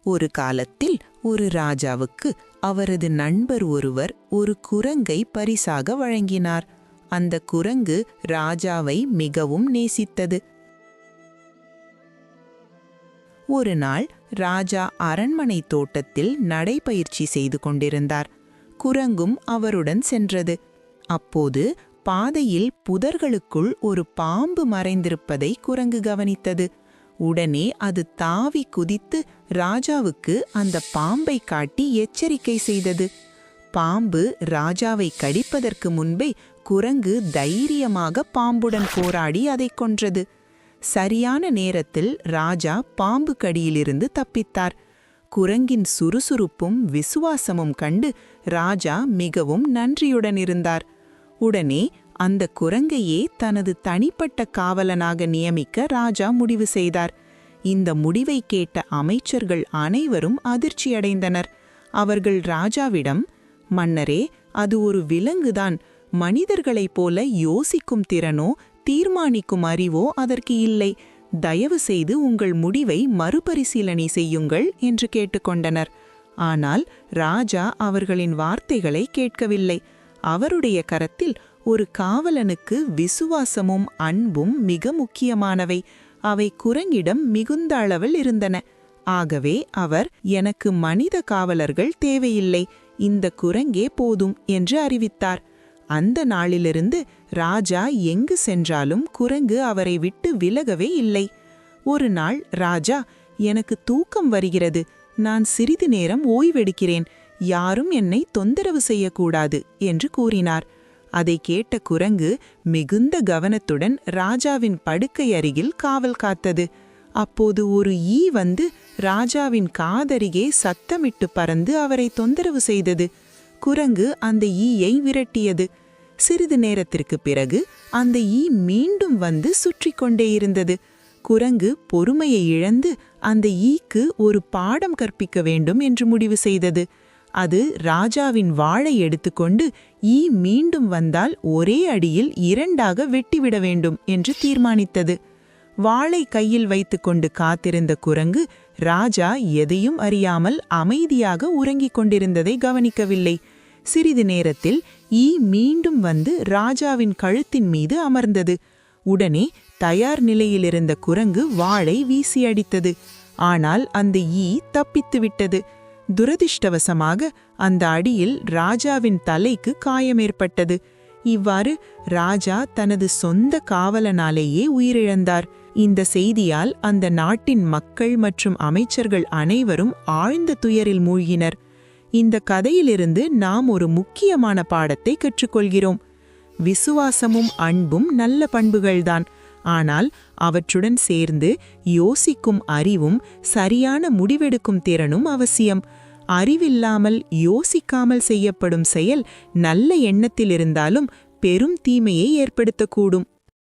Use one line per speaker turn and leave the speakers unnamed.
ஒரு காலத்தில் ஒரு ராஜாவுக்கு அவரது நண்பர் ஒருவர் ஒரு குரங்கை பரிசாக வழங்கினார். அந்த குரங்கு ராஜாவை மிகவும் நேசித்தது. ஒரு நாள் ராஜா அரண்மனை தோட்டத்தில் நடைபயிற்சி செய்து கொண்டிருந்தார். குரங்கும் அவருடன் சென்றது. அப்போது பாதையில் புதர்களுக்குள் ஒரு பாம்பு மறைந்திருப்பதை குரங்கு கவனித்தது. உடனே அது தாவி குதித்து ராஜாவுக்கு அந்த பாம்பை காட்டி எச்சரிக்கை செய்தது. பாம்பு ராஜாவை கடிப்பதற்கு முன்பே குரங்கு தைரியமாக பாம்புடன் போராடி அதை கொன்றது. சரியான நேரத்தில் ராஜா பாம்பு கடியிலிருந்து தப்பித்தார். குரங்கின் சுறுசுறுப்பும் விசுவாசமும் கண்டு ராஜா மிகவும் நன்றியுடன் இருந்தார். உடனே அந்த குரங்கையே தனது தனிப்பட்ட காவலனாக நியமிக்க ராஜா முடிவு செய்தார். இந்த முடிவை கேட்ட அமைச்சர்கள் அனைவரும் அதிர்ச்சியடைந்தனர். அவர்கள் ராஜாவிடம், "மன்னரே, அது ஒரு விலங்குதான். மனிதர்களைப் போல யோசிக்கும் திறனோ தீர்மானிக்கும் அறிவோ அதற்கு இல்லை. தயவு செய்து உங்கள் முடிவை மறுபரிசீலனை செய்யுங்கள்" என்று கேட்டுக்கொண்டனர். ஆனால் ராஜா அவர்களின் வார்த்தைகளை கேட்கவில்லை. அவருடைய கரத்தில் ஒரு காவலனுக்கு விசுவாசமும் அன்பும் மிக முக்கியமானவை. அவை குரங்கிடம் மிகுந்த அளவில் இருந்தன. ஆகவே அவர், "எனக்கு மனித காவலர்கள் தேவையில்லை, இந்த குரங்கே போதும்" என்று அறிவித்தார். அந்த நாளிலிருந்து ராஜா எங்கு சென்றாலும் குரங்கு அவரை விட்டு விலகவே இல்லை. ஒரு நாள் ராஜா, "எனக்கு தூக்கம் வருகிறது, நான் சிறிது நேரம் ஓய்வெடுக்கிறேன், யாரும் என்னை தொந்தரவு செய்யக்கூடாது" என்று கூறினார். அதை கேட்ட குரங்கு மிகுந்த கவனத்துடன் ராஜாவின் படுக்கை அருகில் காவல் காத்தது. அப்போது ஒரு ஈ வந்து ராஜாவின் காதருகே சத்தமிட்டு பறந்து அவரை தொந்தரவு செய்தது. குரங்கு அந்த ஈயை விரட்டியது. சிறிது நேரத்திற்கு பிறகு அந்த ஈ மீண்டும் வந்து சுற்றி கொண்டே இருந்தது. குரங்கு பொறுமையை இழந்து அந்த ஈக்கு ஒரு பாடம் கற்பிக்க வேண்டும் என்று முடிவு செய்தது. அது ராஜாவின் வாளை எடுத்துக்கொண்டு, ஈ மீண்டும் வந்தால் ஒரே அடியில் 2ஆக வெட்டிவிட வேண்டும் என்று தீர்மானித்தது. வாளை கையில் வைத்துக்கொண்டு காத்திருந்த குரங்கு ராஜா எதையும் அறியாமல் அமைதியாக உறங்கிக் கொண்டிருந்ததை கவனிக்கவில்லை. சிறிது நேரத்தில் ஈ மீண்டும் வந்து ராஜாவின் கழுத்தின் மீது அமர்ந்தது. உடனே தயார் நிலையிலிருந்த குரங்கு வாளை வீசி அடித்தது. ஆனால் அந்த ஈ தப்பித்து விட்டது. துரதிர்ஷ்டவசமாக அந்த அடியில் ராஜாவின் தலைக்கு காயம் ஏற்பட்டது. இவ்வாறு ராஜா தனது சொந்த காவலனாலேயே உயிரிழந்தார். இந்த செய்தியால் அந்த நாட்டின் மக்கள் மற்றும் அமைச்சர்கள் அனைவரும் ஆழ்ந்த துயரில் மூழ்கினர். இந்த கதையிலிருந்து நாம் ஒரு முக்கியமான பாடத்தை கற்றுக்கொள்கிறோம். விசுவாசமும் அன்பும் நல்ல பண்புகள்தான். ஆனால் அவற்றுடன் சேர்ந்து யோசிக்கும் அறிவும் சரியான முடிவெடுக்கும் திறனும் அவசியம். அறிவில்லாமல் யோசிக்காமல் செய்யப்படும் செயல் நல்ல எண்ணத்தில் இருந்தாலும் பெரும் தீமையை ஏற்படுத்தக்கூடும்.